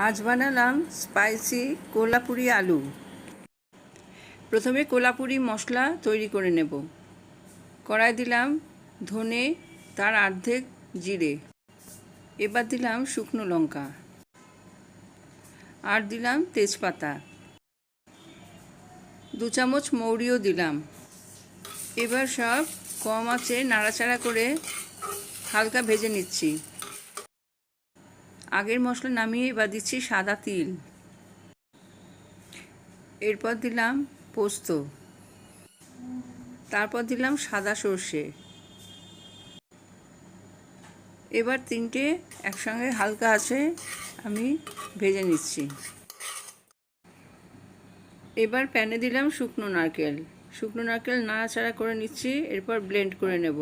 আজ বানালাম স্পাইসি কোল্হাপুরি আলু। প্রথমে কোল্হাপুরি মশলা তৈরি করে নেব। কড়াই দিলাম ধনে, তার অর্ধেক জিরে, এবার দিলাম শুকনো লঙ্কা, আর দিলাম তেজপাতা, 2 চামচ মৌরিও দিলাম। এবার সব কম আঁচে নাড়াচাড়া করে হালকা ভেজে নিচ্ছি। আগের মশলা নামিয়ে এবার দিচ্ছি সাদা তিল, এরপর দিলাম পোস্ত, তারপর দিলাম সাদা সর্ষে। এবার তিনটে একসঙ্গে হালকা আছে আমি ভেজে নিচ্ছি। এবার প্যানে দিলাম শুকনো নারকেল নাড়াচাড়া করে নিচ্ছি, এরপর ব্লেন্ড করে নেব।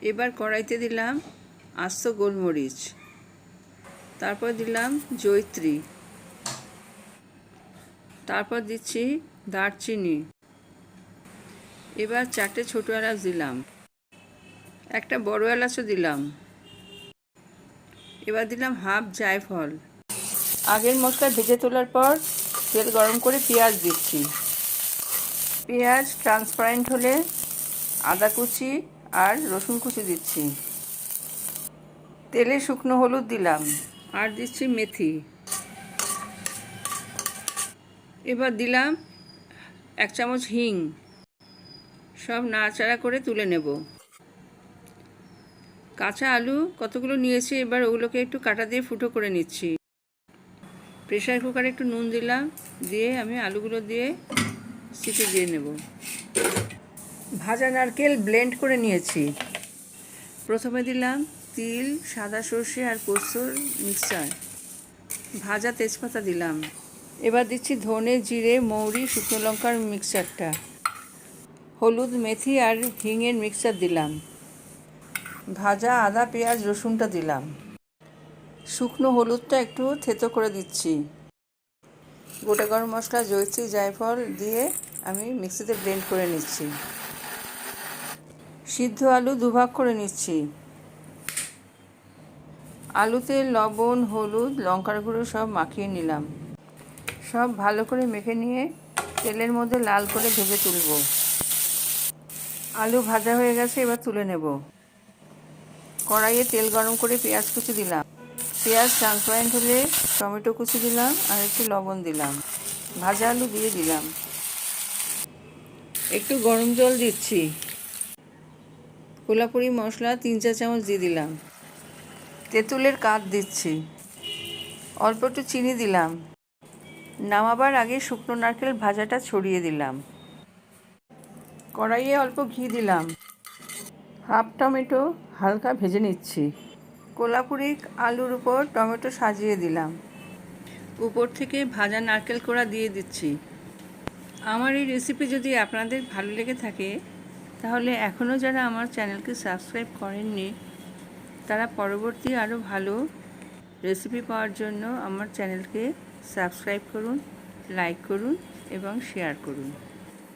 এবার কড়াইতে দিলাম আস্ত গোলমরিচ, তারপর দিলাম জয়িত্রী, তারপর দিচ্ছি দারচিনি। এবার 4টে ছোটো এলাচ দিলাম, একটা বড় এলাচও দিলাম। এবার দিলাম হাফ জায়ফল। আগের মশলা ভেজে তোলার পর তেল গরম করে পেঁয়াজ দিচ্ছি। পেঁয়াজ ট্রান্সপারেন্ট হলে আদা কুচি আর রসুন কুচি দিচ্ছি। তেলে শুকনো হলুদ দিলাম, আর দিচ্ছি মেথি। এবার দিলাম 1 চামচ হিং। সব নাড়াচাড়া করে তুলে নেব। কাঁচা আলু কতগুলো নিয়েছি, এবার ওগুলোকে একটু কাঁটা দিয়ে ফুটো করে নিচ্ছি। প্রেসার কুকারে একটু নুন দিলাম, দিয়ে আমি আলুগুলো দিয়ে সিটি দিয়ে নেব। ভাজা নারকেল ব্লেন্ড করে নিয়েছি। প্রথমে দিলাম তিল, সাদা সর্ষে আর পোস্তর মিক্সচার, ভাজা তেজপাতা দিলাম। এবার দিচ্ছি ধনে, জিরে, মৌরি, শুকনো লঙ্কার মিক্সচারটা, হলুদ, মেথি আর হিংয়ের মিক্সচার দিলাম। ভাজা আদা, পেঁয়াজ, রসুনটা দিলাম। শুকনো হলুদটা একটু থেতো করে দিচ্ছি। গোটা গরম মশলা, জয়িত্রী, জায়ফল দিয়ে আমি মিক্সিতে ব্লেন্ড করে নিচ্ছি। সিদ্ধ আলু 2 ভাগ করে নিচ্ছি। আলুতে লবণ, হলুদ, লঙ্কার গুঁড়ো সব মাখিয়ে নিলাম। সব ভালো করে মেখে নিয়ে তেলের মধ্যে লাল করে ভেজে তুলব। আলু ভাজা হয়ে গেছে, এবার তুলে নেব। কড়াইয়ে তেল গরম করে পেঁয়াজ কুচি দিলাম। পেঁয়াজ ট্রান্সপারেন্ট হলে টমেটো কুচি দিলাম আর একটু লবণ দিলাম। ভাজা আলু দিয়ে দিলাম। একটু গরম জল দিচ্ছি। কোল্হাপুরি মশলা 3-4 চামচ দিয়ে দিলাম। তেঁতুলের কাঠ দিচ্ছি। অল্প একটু চিনি দিলাম। নামাবার আগে শুকনো নারকেল ভাজাটা ছড়িয়ে দিলাম। কড়াইয়ে অল্প ঘি দিলাম। হাফ টমেটো হালকা ভেজে নিচ্ছি। কোল্হাপুরি আলুর উপর টমেটো সাজিয়ে দিলাম। উপর থেকে ভাজা নারকেল কোড়া দিয়ে দিচ্ছি। আমার এই রেসিপি যদি আপনাদের ভালো লেগে থাকে, তাহলে এখনও যারা আমার চ্যানেলকে সাবস্ক্রাইব করেননি, তারা পরবর্তী আরও ভালো রেসিপি পাওয়ার জন্য আমার চ্যানেলকে সাবস্ক্রাইব করুন, লাইক করুন এবং শেয়ার করুন।